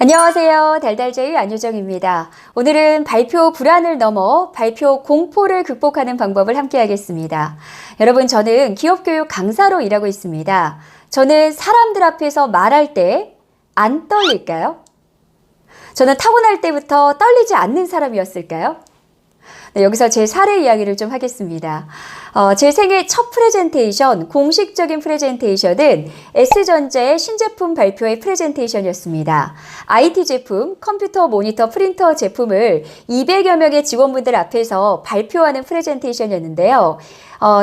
안녕하세요. 달달제이 안유정입니다. 오늘은 발표 불안을 넘어 발표 공포를 극복하는 방법을 함께 하겠습니다. 여러분, 저는 기업교육 강사로 일하고 있습니다. 저는 사람들 앞에서 말할 때 안 떨릴까요? 저는 타고날 때부터 떨리지 않는 사람이었을까요? 네, 여기서 제 사례 이야기를 좀 하겠습니다. 제 생애 첫 프레젠테이션, 공식적인 프레젠테이션은 S전자의 신제품 발표의 프레젠테이션이었습니다. IT 제품, 컴퓨터, 모니터, 프린터 제품을 200여 명의 직원분들 앞에서 발표하는 프레젠테이션이었는데요.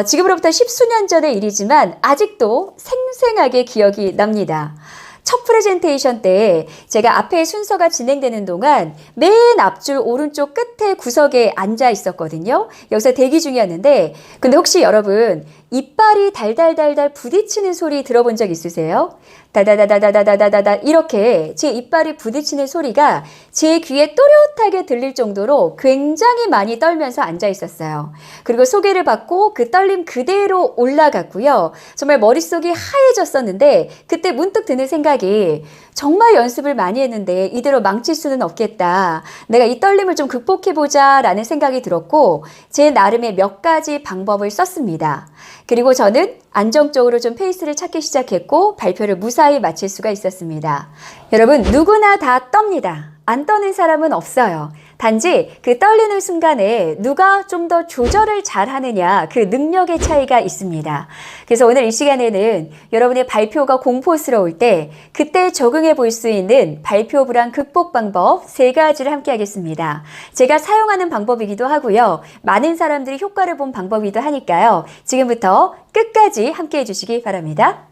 지금으로부터 십수년 전의 일이지만 아직도 생생하게 기억이 납니다. 첫 프레젠테이션 때 제가 앞에 순서가 진행되는 동안 맨 앞줄 오른쪽 끝에 구석에 앉아 있었거든요. 여기서 대기 중이었는데, 근데 혹시 여러분 이빨이 달달달달 부딪히는 소리 들어본 적 있으세요? 다다다다다다다다다 이렇게 제 이빨이 부딪히는 소리가 제 귀에 또렷하게 들릴 정도로 굉장히 많이 떨면서 앉아 있었어요. 그리고 소개를 받고 그 떨림 그대로 올라갔고요. 정말 머릿속이 하얘졌었는데 그때 문득 드는 생각이 정말 연습을 많이 했는데 이대로 망칠 수는 없겠다. 내가 이 떨림을 좀 극복해보자 라는 생각이 들었고 제 나름의 몇 가지 방법을 썼습니다. 그리고 저는 안정적으로 좀 페이스를 찾기 시작했고 발표를 무사히 마칠 수가 있었습니다. 여러분, 누구나 다 떱니다. 안 떠는 사람은 없어요. 단지 그 떨리는 순간에 누가 좀 더 조절을 잘 하느냐, 그 능력의 차이가 있습니다. 그래서 오늘 이 시간에는 여러분의 발표가 공포스러울 때 그때 적용해 볼 수 있는 발표 불안 극복 방법 3가지를 함께 하겠습니다. 제가 사용하는 방법이기도 하고요. 많은 사람들이 효과를 본 방법이기도 하니까요. 지금부터 끝까지 함께 해주시기 바랍니다.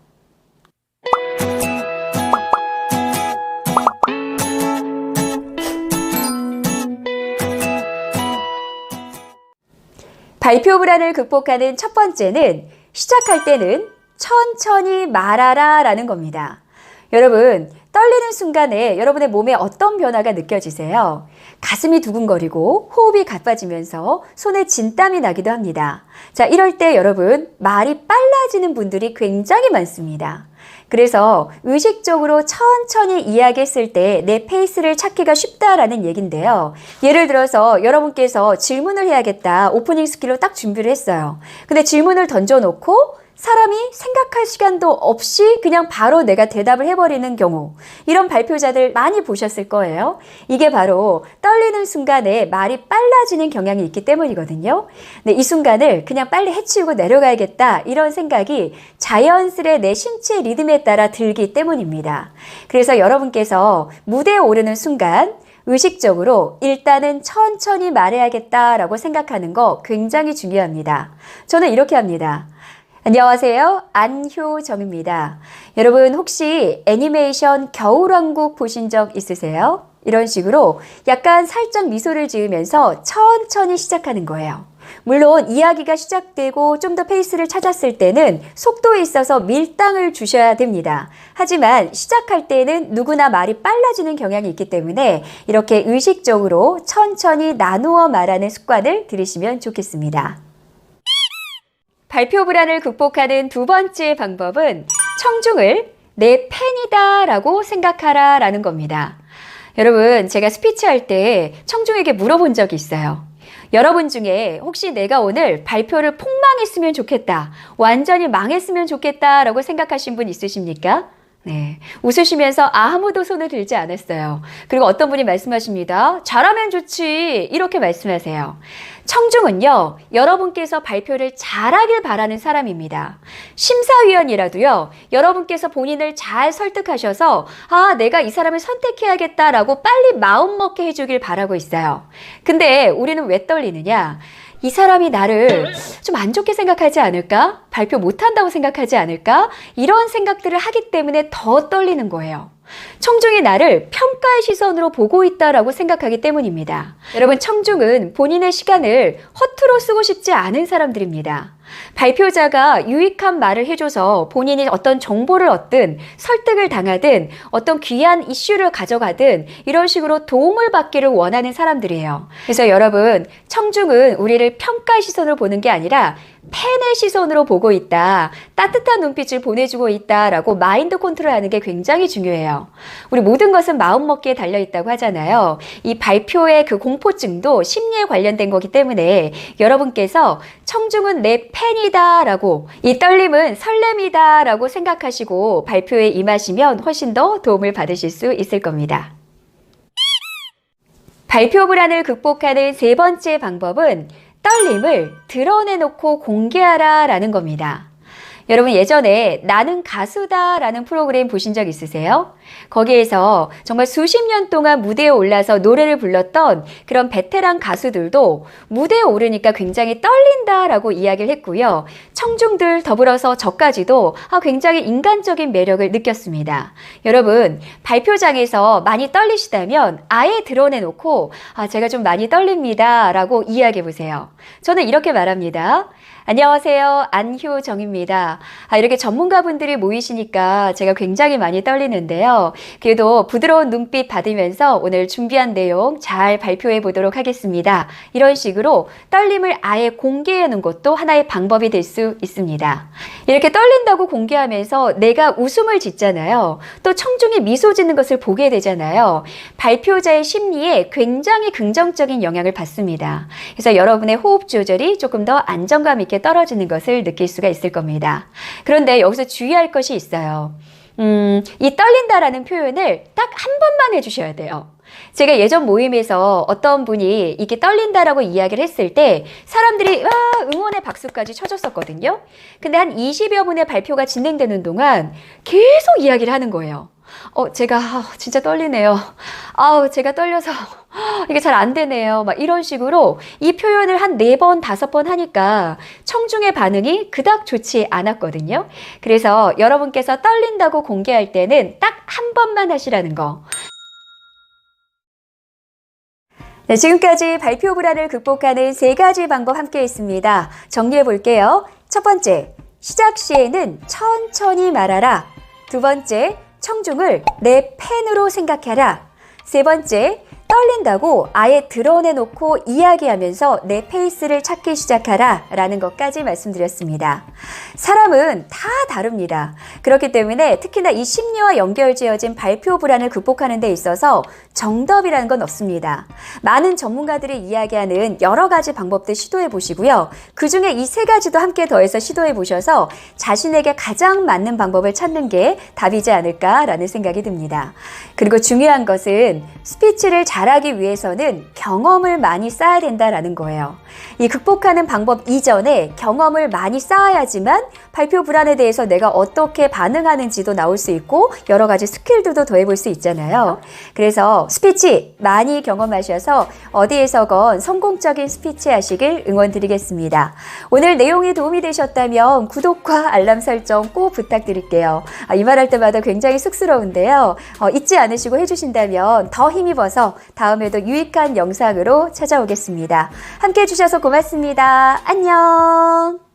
발표 불안을 극복하는 첫 번째는 시작할 때는 천천히 말하라 라는 겁니다. 여러분, 떨리는 순간에 여러분의 몸에 어떤 변화가 느껴지세요? 가슴이 두근거리고 호흡이 가빠지면서 손에 진땀이 나기도 합니다. 자, 이럴 때 여러분, 말이 빨라지는 분들이 굉장히 많습니다. 그래서 의식적으로 천천히 이야기했을 때 내 페이스를 찾기가 쉽다라는 얘긴데요. 예를 들어서 여러분께서 질문을 해야겠다. 오프닝 스킬로 딱 준비를 했어요. 근데 질문을 던져놓고 사람이 생각할 시간도 없이 그냥 바로 내가 대답을 해버리는 경우, 이런 발표자들 많이 보셨을 거예요. 이게 바로 떨리는 순간에 말이 빨라지는 경향이 있기 때문이거든요. 네, 이 순간을 그냥 빨리 해치우고 내려가야겠다, 이런 생각이 자연스레 내 신체 리듬에 따라 들기 때문입니다. 그래서 여러분께서 무대에 오르는 순간 의식적으로 일단은 천천히 말해야겠다라고 생각하는 거 굉장히 중요합니다. 저는 이렇게 합니다. 안녕하세요. 안효정입니다. 여러분, 혹시 애니메이션 겨울왕국 보신 적 있으세요? 이런 식으로 약간 살짝 미소를 지으면서 천천히 시작하는 거예요. 물론 이야기가 시작되고 좀 더 페이스를 찾았을 때는 속도에 있어서 밀당을 주셔야 됩니다. 하지만 시작할 때는 누구나 말이 빨라지는 경향이 있기 때문에 이렇게 의식적으로 천천히 나누어 말하는 습관을 들이시면 좋겠습니다. 발표 불안을 극복하는 두 번째 방법은 청중을 내 팬이다 라고 생각하라 라는 겁니다. 여러분, 제가 스피치 할 때 청중에게 물어본 적이 있어요. 여러분 중에 혹시 내가 오늘 발표를 폭망했으면 좋겠다, 완전히 망했으면 좋겠다 라고 생각하신 분 있으십니까? 네, 웃으시면서 아무도 손을 들지 않았어요. 그리고 어떤 분이 말씀하십니다. 잘하면 좋지, 이렇게 말씀하세요. 청중은요, 여러분께서 발표를 잘하길 바라는 사람입니다. 심사위원이라도요, 여러분께서 본인을 잘 설득하셔서 내가 이 사람을 선택해야겠다라고 빨리 마음먹게 해주길 바라고 있어요. 근데 우리는 왜 떨리느냐? 이 사람이 나를 좀 안 좋게 생각하지 않을까? 발표 못한다고 생각하지 않을까? 이런 생각들을 하기 때문에 더 떨리는 거예요. 청중이 나를 평가의 시선으로 보고 있다라고 생각하기 때문입니다. 여러분, 청중은 본인의 시간을 허투루 쓰고 싶지 않은 사람들입니다. 발표자가 유익한 말을 해줘서 본인이 어떤 정보를 얻든 설득을 당하든 어떤 귀한 이슈를 가져가든 이런 식으로 도움을 받기를 원하는 사람들이에요. 그래서 여러분, 청중은 우리를 평가의 시선으로 보는 게 아니라 팬의 시선으로 보고 있다, 따뜻한 눈빛을 보내주고 있다라고 마인드 컨트롤하는 게 굉장히 중요해요. 우리 모든 것은 마음먹기에 달려있다고 하잖아요. 이 발표의 그 공포증도 심리에 관련된 거기 때문에 여러분께서 청중은 내 팬이다 라고, 이 떨림은 설렘이다 라고 생각하시고 발표에 임하시면 훨씬 더 도움을 받으실 수 있을 겁니다. 발표 불안을 극복하는 세 번째 방법은 떨림을 드러내놓고 공개하라 라는 겁니다. 여러분 예전에 나는 가수다 라는 프로그램 보신 적 있으세요? 거기에서 정말 수십 년 동안 무대에 올라서 노래를 불렀던 그런 베테랑 가수들도 무대에 오르니까 굉장히 떨린다라고 이야기를 했고요. 청중들 더불어서 저까지도 굉장히 인간적인 매력을 느꼈습니다. 여러분 발표장에서 많이 떨리시다면 아예 드러내놓고 제가 좀 많이 떨립니다 라고 이야기해 보세요. 저는 이렇게 말합니다. 안녕하세요. 안효정입니다. 이렇게 전문가분들이 모이시니까 제가 굉장히 많이 떨리는데요. 그래도 부드러운 눈빛 받으면서 오늘 준비한 내용 잘 발표해 보도록 하겠습니다. 이런 식으로 떨림을 아예 공개하는 것도 하나의 방법이 될 수 있습니다. 이렇게 떨린다고 공개하면서 내가 웃음을 짓잖아요. 또 청중이 미소 짓는 것을 보게 되잖아요. 발표자의 심리에 굉장히 긍정적인 영향을 받습니다. 그래서 여러분의 호흡 조절이 조금 더 안정감 있게 떨어지는 것을 느낄 수가 있을 겁니다. 그런데 여기서 주의할 것이 있어요. 이 떨린다라는 표현을 딱 한 번만 해주셔야 돼요. 제가 예전 모임에서 어떤 분이 이게 떨린다라고 이야기를 했을 때 사람들이 응원의 박수까지 쳐줬었거든요. 근데 한 20여 분의 발표가 진행되는 동안 계속 이야기를 하는 거예요. 제가 진짜 떨리네요. 제가 떨려서 이게 잘 안 되네요. 막 이런 식으로 이 표현을 한 4번, 5번 하니까 청중의 반응이 그닥 좋지 않았거든요. 그래서 여러분께서 떨린다고 공개할 때는 딱 한 번만 하시라는 거. 네, 지금까지 발표 불안을 극복하는 3가지 방법 함께 했습니다. 정리해 볼게요. 첫 번째, 시작 시에는 천천히 말하라. 두 번째, 청중을 내 팬으로 생각하라. 세 번째, 떨린다고 아예 드러내놓고 이야기하면서 내 페이스를 찾기 시작하라 라는 것까지 말씀드렸습니다. 사람은 다 다릅니다. 그렇기 때문에 특히나 이 심리와 연결지어진 발표 불안을 극복하는 데 있어서 정답이라는 건 없습니다. 많은 전문가들이 이야기하는 여러 가지 방법들 시도해 보시고요. 그중에 이 3가지도 함께 더해서 시도해 보셔서 자신에게 가장 맞는 방법을 찾는 게 답이지 않을까라는 생각이 듭니다. 그리고 중요한 것은 스피치를 잘하기 위해서는 경험을 많이 쌓아야 된다라는 거예요. 이 극복하는 방법 이전에 경험을 많이 쌓아야지만 발표 불안에 대해서 내가 어떻게 반응하는지도 나올 수 있고 여러 가지 스킬들도 더해볼 수 있잖아요. 그래서 스피치 많이 경험하셔서 어디에서건 성공적인 스피치 하시길 응원드리겠습니다. 오늘 내용이 도움이 되셨다면 구독과 알람 설정 꼭 부탁드릴게요. 이 말할 때마다 굉장히 쑥스러운데요. 잊지 않으시고 해주신다면 더 힘입어서 다음에도 유익한 영상으로 찾아오겠습니다. 함께 해주셔서 고맙습니다. 안녕.